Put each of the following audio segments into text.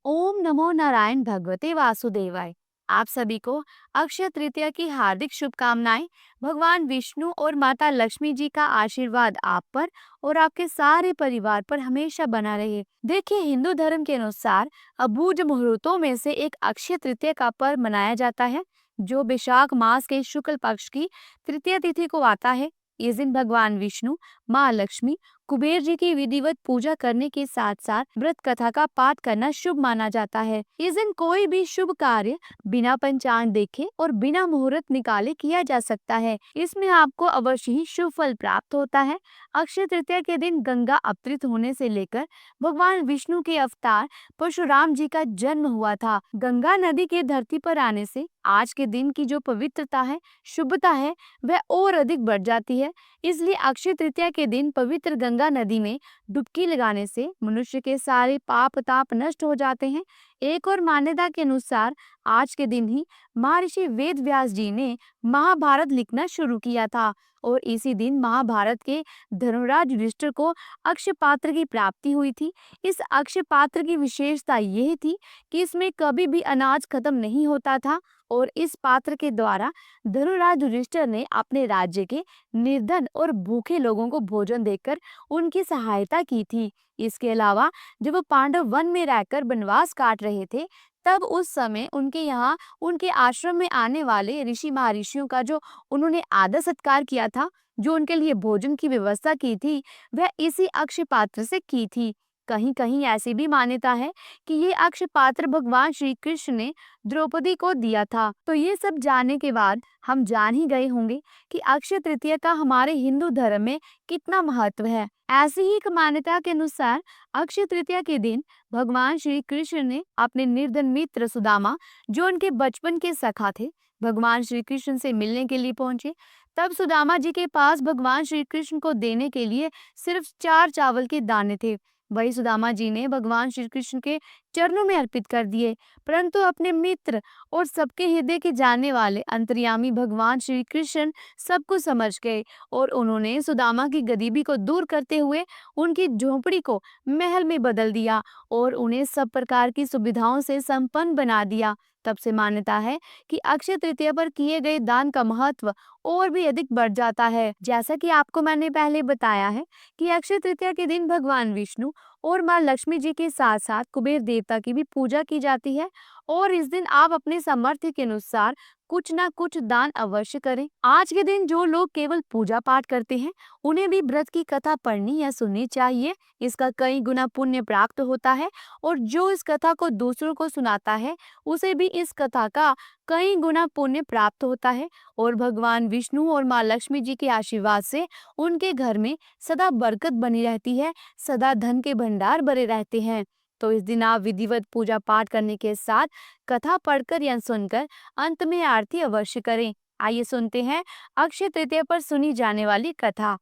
ओम नमो नारायण भगवते वासुदेवाय। आप सभी को अक्षय तृतीया की हार्दिक शुभकामनाएं। भगवान विष्णु और माता लक्ष्मी जी का आशीर्वाद आप पर और आपके सारे परिवार पर हमेशा बना रहे। देखिए, हिंदू धर्म के अनुसार अबूझ मुहूर्तों में से एक अक्षय तृतीया का पर्व मनाया जाता है, जो वैशाख मास के शुक्ल पक्ष की तृतीया तिथि को आता है। इस दिन भगवान विष्णु, माँ लक्ष्मी, कुबेर जी की विधिवत पूजा करने के साथ साथ व्रत कथा का पाठ करना शुभ माना जाता है। इस दिन कोई भी शुभ कार्य बिना पंचांग देखे और बिना मुहूर्त निकाले किया जा सकता है। इसमें आपको अवश्य ही शुभ फल प्राप्त होता है। अक्षय तृतीया के दिन गंगा अवतरित होने से लेकर भगवान विष्णु के अवतार परशुराम जी का जन्म हुआ था। गंगा नदी के धरती पर आने से आज के दिन की जो पवित्रता है, शुभता है, वह और अधिक बढ़ जाती है। इसलिए अक्षय तृतीया के दिन पवित्र गंगा नदी में डुबकी लगाने से मनुष्य के सारे पाप ताप नष्ट हो जाते हैं। एक और मान्यता के अनुसार आज के दिन ही महर्षि वेद व्यास जी ने महाभारत लिखना शुरू किया था और इसी दिन महाभारत के धर्मराज युधिष्ठिर को अक्षय पात्र की प्राप्ति हुई थी। इस अक्षय पात्र की विशेषता यह थी कि इसमें कभी भी अनाज खत्म नहीं होता था और इस पात्र के द्वारा धर्मराज युधिष्ठिर ने अपने राज्य के निर्धन और भूखे लोगों को भोजन देकर उनकी सहायता की थी। इसके अलावा जब वो पांडव वन में रहकर वनवास काट रहे थे, तब उस समय उनके यहाँ उनके आश्रम में आने वाले ऋषि महर्षियों का जो उन्होंने आदर सत्कार किया था, जो उनके लिए भोजन की व्यवस्था की थी, वह इसी अक्षय पात्र से की थी। कहीं कहीं ऐसी भी मान्यता है कि ये अक्षय पात्र भगवान श्री कृष्ण ने द्रौपदी को दिया था। तो ये सब जानने के बाद हम जान ही गए होंगे कि अक्षय तृतीया का हमारे हिंदू धर्म में कितना महत्व है। ऐसी ही एक मान्यता के अनुसार अक्षय तृतीया के दिन भगवान श्री कृष्ण ने अपने निर्धन मित्र सुदामा, जो उनके बचपन के सखा थे, भगवान श्री कृष्ण से मिलने के लिए पहुंचे। तब सुदामा जी के पास भगवान श्री कृष्ण को देने के लिए सिर्फ 4 चावल के दाने थे। वही सुदामा जी ने भगवान श्री कृष्ण के चरणों में अर्पित कर दिए। परंतु अपने मित्र और सबके हृदय के जानने वाले अंतर्यामी भगवान श्री कृष्ण सब कुछ समझ गए और उन्होंने सुदामा की गरीबी को दूर करते हुए उनकी झोंपड़ी को महल में बदल दिया और उन्हें सब प्रकार की सुविधाओं से संपन्न बना दिया। तब से मान्यता है कि अक्षय तृतीया पर किए गए दान का महत्व और भी अधिक बढ़ जाता है। जैसा कि आपको मैंने पहले बताया है कि अक्षय तृतीया के दिन भगवान विष्णु और माँ लक्ष्मी जी के साथ साथ कुबेर देवता की भी पूजा की जाती है और इस दिन आप अपने सामर्थ्य के अनुसार कुछ ना कुछ दान अवश्य करें। आज के दिन जो लोग केवल पूजा पाठ करते हैं, उन्हें भी व्रत की कथा पढ़नी या सुननी चाहिए। इसका कई गुना पुण्य प्राप्त होता है और जो इस कथा को दूसरों को सुनाता है, उसे भी इस कथा का कई गुना पुण्य प्राप्त होता है और भगवान विष्णु और माँ लक्ष्मी जी के आशीर्वाद से उनके घर में सदा बरकत बनी रहती है, सदा धन के भंडार भरे रहते हैं। तो इस दिन आप विधिवत पूजा पाठ करने के साथ कथा पढ़कर या सुनकर अंत में आरती अवश्य करें। आइए सुनते हैं अक्षय तृतीया पर सुनी जाने वाली कथा।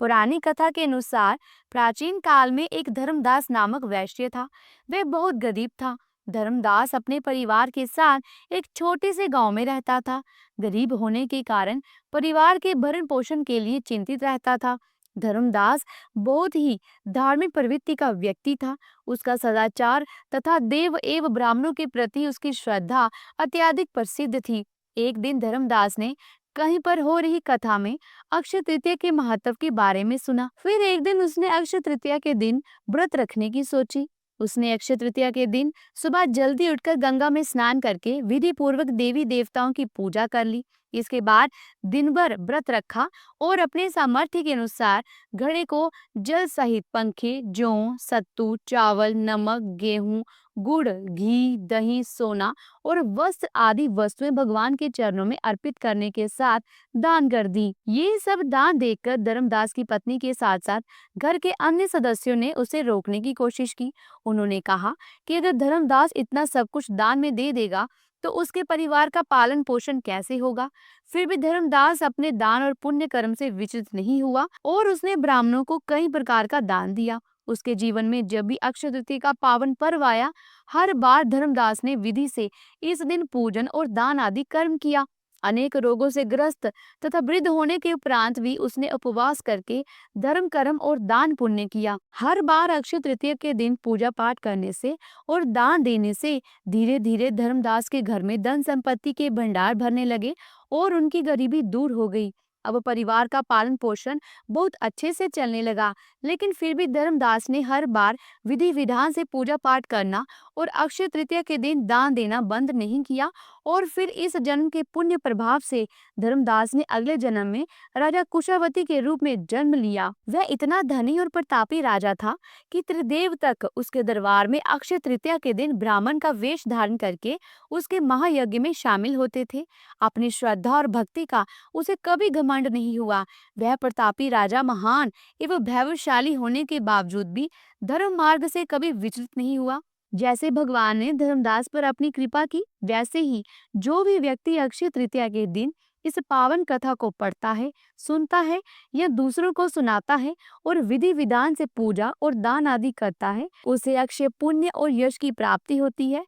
पुरानी कथा के अनुसार प्राचीन काल में एक धर्मदास नामक वैश्य था। वह बहुत गरीब था। धर्मदास अपने परिवार के साथ एक छोटे से गांव में रहता था। गरीब होने के कारण परिवार के भरण पोषण के लिए चिंतित रहता था। धर्मदास बहुत ही धार्मिक प्रवृत्ति का व्यक्ति था। उसका सदाचार तथा देव एवं ब्राह्मणों के प्रति उसकी श्रद्धा अत्यधिक प्रसिद्ध थी। एक दिन धर्मदास ने कहीं पर हो रही कथा में अक्षय तृतीया के महत्व के बारे में सुना। फिर एक दिन उसने अक्षय तृतीया के दिन व्रत रखने की सोची। उसने अक्षय तृतीया के दिन सुबह जल्दी उठकर गंगा में स्नान करके विधि पूर्वक देवी देवताओं की पूजा कर ली। इसके बाद दिन भर व्रत रखा और अपने सामर्थ्य के अनुसार घड़े को जल सहित पंखे, जौ, सत्तू, चावल, नमक, गेहूं, गुड़, घी, दही, सोना और वस्त्र आदि वस्तुएं भगवान के चरणों में अर्पित करने के साथ दान कर दी। ये सब दान देखकर धर्मदास की पत्नी के साथ साथ घर के अन्य सदस्यों ने उसे रोकने की कोशिश की। उन्होंने कहा कि अगर धर्मदास इतना सब कुछ दान में दे देगा तो उसके परिवार का पालन पोषण कैसे होगा। फिर भी धर्मदास अपने दान और पुण्य कर्म से विचलित नहीं हुआ और उसने ब्राह्मणों को कई प्रकार का दान दिया। उसके जीवन में जब भी अक्षय तृतीया का पावन पर्व आया, हर बार धर्मदास ने विधि से इस दिन पूजन और दान आदि कर्म किया। अनेक रोगों से ग्रस्त तथा वृद्ध होने के उपरांत भी उसने उपवास करके धर्म कर्म और दान पुण्य किया। हर बार अक्षय तृतीया के दिन पूजा पाठ करने से और दान देने से धीरे धीरे धर्मदास के घर में धन संपत्ति के भंडार भरने लगे और उनकी गरीबी दूर हो गई। अब परिवार का पालन पोषण बहुत अच्छे से चलने लगा, लेकिन फिर भी धर्मदास ने हर बार विधि विधान से पूजा पाठ करना और अक्षय तृतीया के दिन दान देना बंद नहीं किया। और फिर इस जन्म के पुण्य प्रभाव से धर्मदास ने अगले जन्म में राजा कुशावती के रूप में जन्म लिया। वह इतना धनी और प्रतापी राजा था कि त्रिदेव तक उसके दरबार में अक्षय तृतीया के दिन ब्राह्मण का वेश धारण करके उसके महायज्ञ में शामिल होते थे। अपनी श्रद्धा और भक्ति का उसे कभी घमंड नहीं हुआ। वह प्रतापी राजा महान एवं वैभवशाली होने के बावजूद भी धर्म मार्ग से कभी विचलित नहीं हुआ। जैसे भगवान ने धर्मदास पर अपनी कृपा की, वैसे ही जो भी व्यक्ति अक्षय तृतीया के दिन इस पावन कथा को पढ़ता है, सुनता है या दूसरों को सुनाता है और विधि विधान से पूजा और दान आदि करता है, उसे अक्षय पुण्य और यश की प्राप्ति होती है।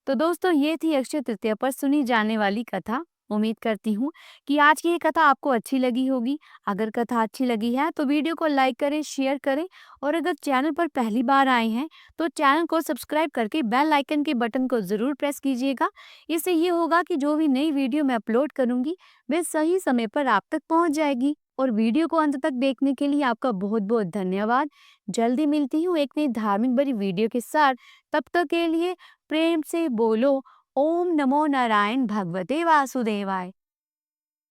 तो दोस्तों, ये थी अक्षय तृतीया पर सुनी जाने वाली कथा। उम्मीद करती हूँ कि आज की ये कथा आपको अच्छी लगी होगी। अगर कथा अच्छी लगी है तो वीडियो को लाइक करें, शेयर करें और अगर चैनल पर पहली बार आए हैं तो चैनल को सब्सक्राइब करके बेल आइकन के बटन को जरूर प्रेस कीजिएगा। इससे ये होगा कि जो भी नई वीडियो मैं अपलोड करूंगी वह सही समय पर आप तक पहुंच जाएगी। और वीडियो को अंत तक देखने के लिए आपका बहुत बहुत धन्यवाद। जल्दी मिलती हूँ एक नई धार्मिक भरी वीडियो के साथ। तब तक के लिए प्रेम से बोलो ओम नमो नारायण भगवते वासुदेवाय।